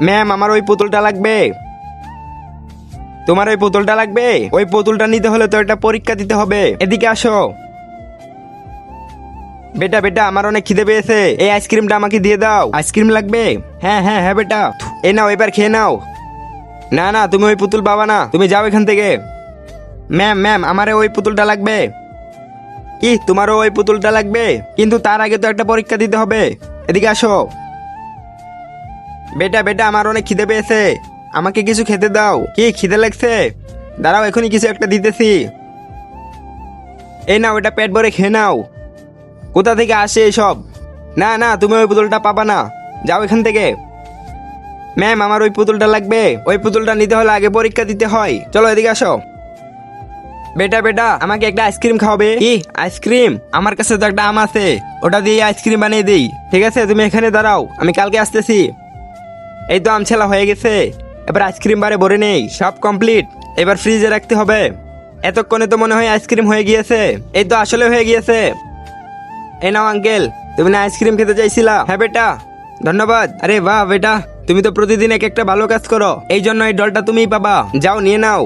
Ma'am আমার ওই পুতুলটা লাগবে। তোমার ওই পুতুলটা লাগবে? ওই পুতুলটা নিতে হলে তো একটা পরীক্ষা দিতে হবে, এদিকে আসো। বেটা বেটা আমার অনেক খিদে পেয়েছে, এই আইসক্রিমটা আমাকে দিয়ে দাও। আইসক্রিম লাগবে? হ্যাঁ হ্যাঁ হ্যাঁ বেটা, এই নাও এবার খেয়ে নাও। না না তুমি ওই পুতুল পাবা না, তুমি যাও এখান থেকে। ম্যাম ম্যাম আমারে ওই পুতুলটা লাগবে। কি তোমারও ওই পুতুলটা লাগবে? কিন্তু তার আগে তো একটা পরীক্ষা দিতে হবে, এদিকে আসো। বেটা বেটা আমার অনেক খিদে পেয়েছে, আমাকে কিছু খেতে দাও। কি খিদে লাগছে? দাঁড়াও এখনই কিছু একটা দিতেছি। এই নাও এটা পেট ভরে খেয়ে নাও। কোথা থেকে আসে এসব? না না তুমি ওই পুতুলটা পাবা না, যাও এখান থেকে। ম্যাম আমার ওই পুতুলটা লাগবে, ওই পুতুলটা নিতে হলে আগে পরীক্ষা দিতে হয়, চলো এদিকে আসো। বেটা বেটা আমাকে একটা আইসক্রিম খাওয়াবে। কি আইসক্রিম? আমার কাছে তো একটা আম আছে, ওটা দিয়ে আইসক্রিম বানিয়ে দিই। ঠিক আছে তুমি এখানে দাঁড়াও, আমি কালকে আসতেছি। এই তো আম ছেলা হয়ে গেছে, এবার আইসক্রিম বারে ভরে নেই, সব কমপ্লিট। এবার ফ্রিজে রাখতে হবে। এতক্ষণে তো মনে হয় আইসক্রিম হয়ে গিয়েছে, এই তো আসলে হয়ে গিয়েছে। এই নাও আঙ্কেল, তুমি না আইসক্রিম খেতে চাইছিলা? হ্যাঁ বেটা ধন্যবাদ। আরে বাহ বেটা, তুমি তো প্রতিদিন এক একটা ভালো কাজ করো, এই জন্য এই ডলটা তুমিই পাবা, যাও নিয়ে নাও।